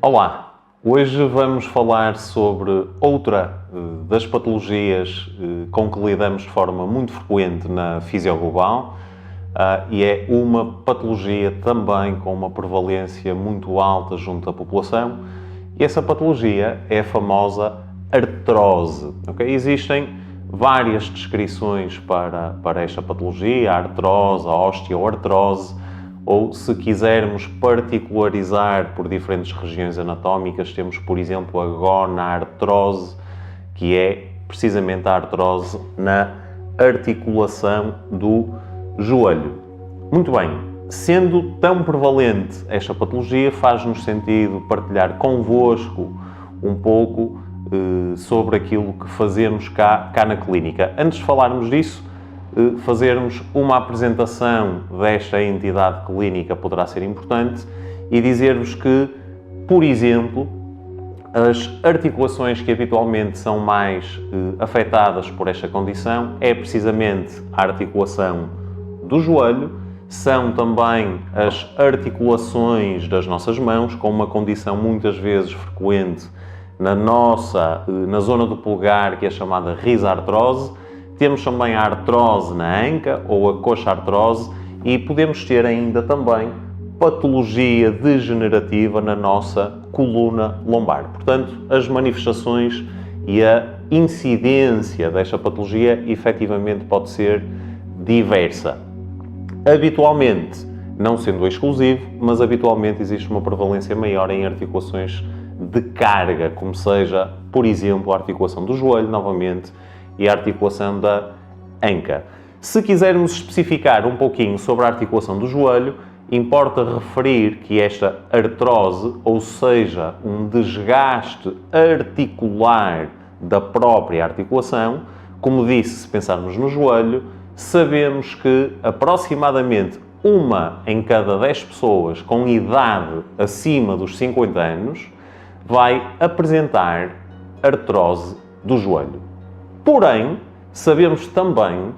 Olá, hoje vamos falar sobre outra das patologias com que lidamos de forma muito frequente na Fisioglobal e é uma patologia também com uma prevalência muito alta junto da população e essa patologia é a famosa artrose. Okay? Existem várias descrições para esta patologia, a artrose, a osteoartrose, ou se quisermos particularizar por diferentes regiões anatómicas, temos, por exemplo, a gonartrose, que é precisamente a artrose na articulação do joelho. Muito bem, sendo tão prevalente esta patologia, faz-nos sentido partilhar convosco um pouco sobre aquilo que fazemos cá na clínica. Antes de falarmos disso, fazermos uma apresentação desta entidade clínica poderá ser importante e dizer-vos que, por exemplo, as articulações que habitualmente são mais afetadas por esta condição é precisamente a articulação do joelho, são também as articulações das nossas mãos, com uma condição muitas vezes frequente na zona do polegar, que é chamada risartrose. Temos também a artrose na anca ou a coxartrose e podemos ter ainda também patologia degenerativa na nossa coluna lombar. Portanto, as manifestações e a incidência desta patologia efetivamente pode ser diversa. Habitualmente, não sendo exclusivo, mas habitualmente existe uma prevalência maior em articulações de carga, como seja, por exemplo, a articulação do joelho, novamente, e a articulação da anca. Se quisermos especificar um pouquinho sobre a articulação do joelho, importa referir que esta artrose, ou seja, um desgaste articular da própria articulação, como disse, se pensarmos no joelho, sabemos que aproximadamente 1 em cada 10 pessoas com idade acima dos 50 anos vai apresentar artrose do joelho. Porém, sabemos também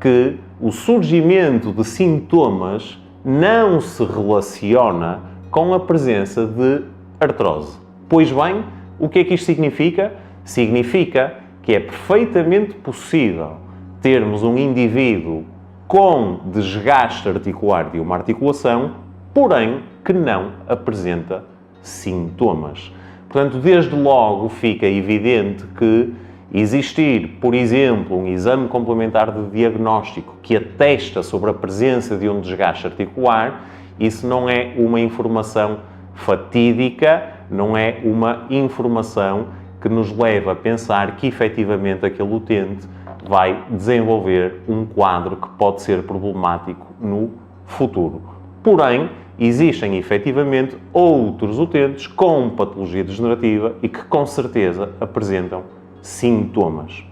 que o surgimento de sintomas não se relaciona com a presença de artrose. Pois bem, o que é que isto significa? Significa que é perfeitamente possível termos um indivíduo com desgaste articular de uma articulação, porém que não apresenta sintomas. Portanto, desde logo fica evidente que existir, por exemplo, um exame complementar de diagnóstico que atesta sobre a presença de um desgaste articular, isso não é uma informação fatídica, não é uma informação que nos leva a pensar que efetivamente aquele utente vai desenvolver um quadro que pode ser problemático no futuro. Porém, existem efetivamente outros utentes com patologia degenerativa e que com certeza apresentam sintomas.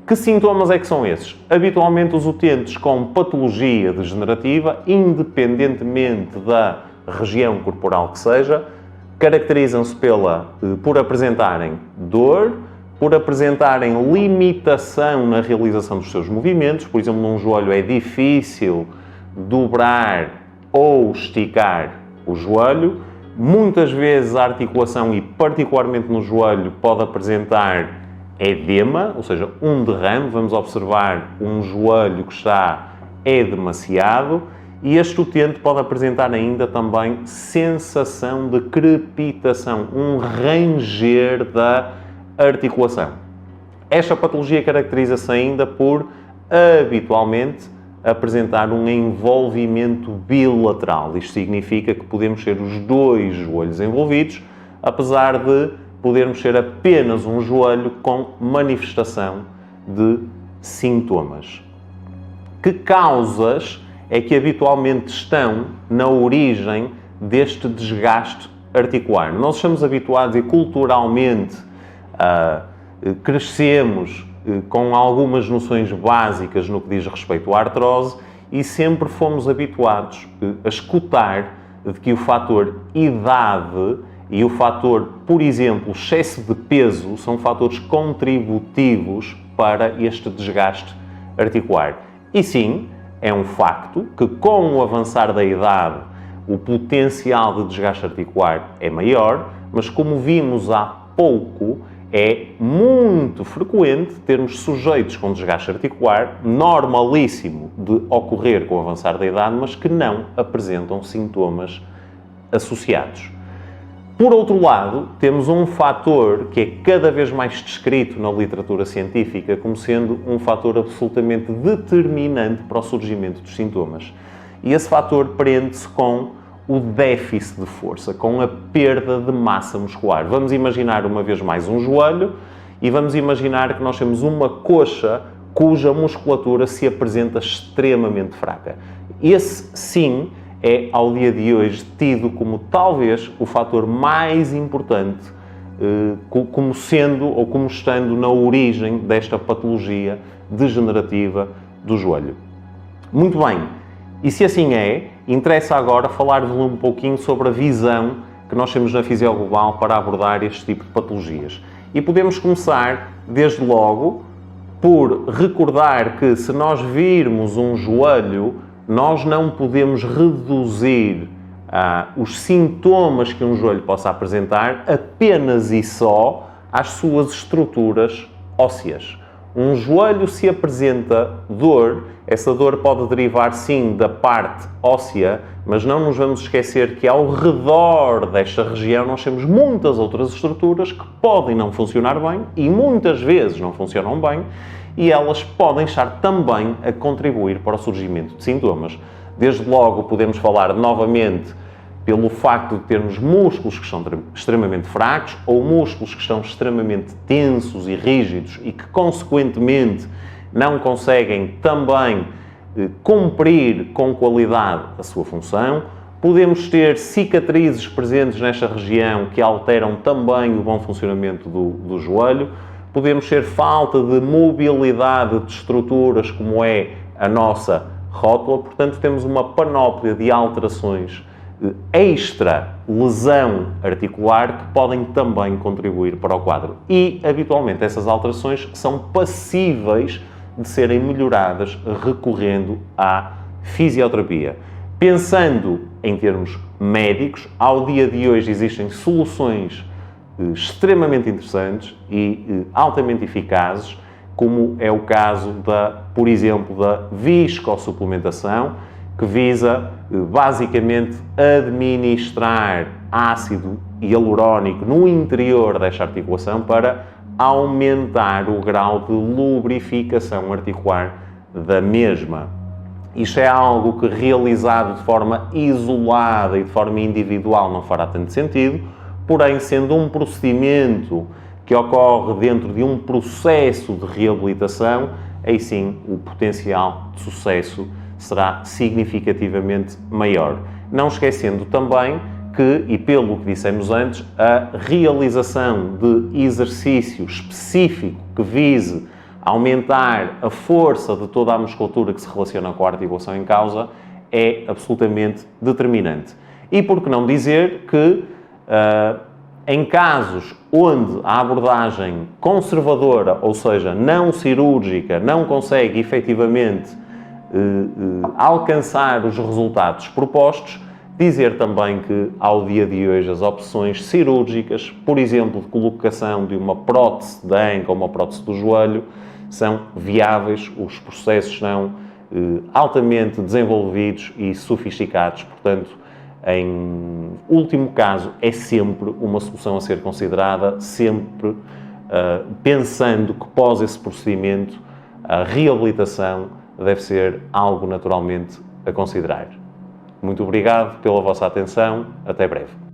Que sintomas é que são esses? Habitualmente os utentes com patologia degenerativa, independentemente da região corporal que seja, caracterizam-se por apresentarem dor, por apresentarem limitação na realização dos seus movimentos. Por exemplo, num joelho é difícil dobrar ou esticar o joelho. Muitas vezes a articulação, e particularmente no joelho, pode apresentar edema, ou seja, um derrame. Vamos observar um joelho que está edemaciado e este utente pode apresentar ainda também sensação de crepitação, um ranger da articulação. Esta patologia caracteriza-se ainda por, habitualmente, apresentar um envolvimento bilateral. Isto significa que podemos ser os dois joelhos envolvidos, apesar de podermos ser apenas um joelho com manifestação de sintomas. Que causas é que habitualmente estão na origem deste desgaste articular? Nós estamos habituados e culturalmente crescemos com algumas noções básicas no que diz respeito à artrose e sempre fomos habituados a escutar de que o fator idade e o fator, por exemplo, excesso de peso, são fatores contributivos para este desgaste articular. E sim, é um facto que com o avançar da idade o potencial de desgaste articular é maior, mas como vimos há pouco, é muito frequente termos sujeitos com desgaste articular, normalíssimo de ocorrer com o avançar da idade, mas que não apresentam sintomas associados. Por outro lado, temos um fator que é cada vez mais descrito na literatura científica como sendo um fator absolutamente determinante para o surgimento dos sintomas. E esse fator prende-se com o déficit de força, com a perda de massa muscular. Vamos imaginar uma vez mais um joelho e vamos imaginar que nós temos uma coxa cuja musculatura se apresenta extremamente fraca. Esse, sim, é, ao dia de hoje, tido como talvez o fator mais importante, como sendo ou como estando na origem desta patologia degenerativa do joelho. Muito bem, e se assim é, interessa agora falar-vos um pouquinho sobre a visão que nós temos na Fisio Global para abordar este tipo de patologias. E podemos começar, desde logo, por recordar que se nós virmos um joelho, nós não podemos reduzir os sintomas que um joelho possa apresentar apenas e só às suas estruturas ósseas. Um joelho, se apresenta dor, essa dor pode derivar sim da parte óssea, mas não nos vamos esquecer que ao redor desta região nós temos muitas outras estruturas que podem não funcionar bem e muitas vezes não funcionam bem e elas podem estar também a contribuir para o surgimento de sintomas. Desde logo podemos falar novamente pelo facto de termos músculos que são extremamente fracos ou músculos que estão extremamente tensos e rígidos e que, consequentemente, não conseguem também cumprir com qualidade a sua função. Podemos ter cicatrizes presentes nesta região que alteram também o bom funcionamento do joelho. Podemos ter falta de mobilidade de estruturas, como é a nossa rótula. Portanto, temos uma panóplia de alterações extra lesão articular que podem também contribuir para o quadro. E, habitualmente, essas alterações são passíveis de serem melhoradas recorrendo à fisioterapia. Pensando em termos médicos, ao dia de hoje existem soluções extremamente interessantes e altamente eficazes, como é o caso por exemplo, da viscosupplementação, que visa basicamente administrar ácido hialurónico no interior desta articulação para aumentar o grau de lubrificação articular da mesma. Isto é algo que, realizado de forma isolada e de forma individual, não fará tanto sentido, porém, sendo um procedimento que ocorre dentro de um processo de reabilitação, aí sim o potencial de sucesso será significativamente maior. Não esquecendo também que, e pelo que dissemos antes, a realização de exercício específico que vise aumentar a força de toda a musculatura que se relaciona com a articulação em causa é absolutamente determinante. E por que não dizer que, em casos onde a abordagem conservadora, ou seja, não cirúrgica, não consegue efetivamente alcançar os resultados propostos, dizer também que, ao dia de hoje, as opções cirúrgicas, por exemplo, de colocação de uma prótese da anca ou uma prótese do joelho, são viáveis, os processos são altamente desenvolvidos e sofisticados, portanto, em último caso, é sempre uma solução a ser considerada, sempre pensando que, pós esse procedimento, a reabilitação deve ser algo naturalmente a considerar. Muito obrigado pela vossa atenção. Até breve.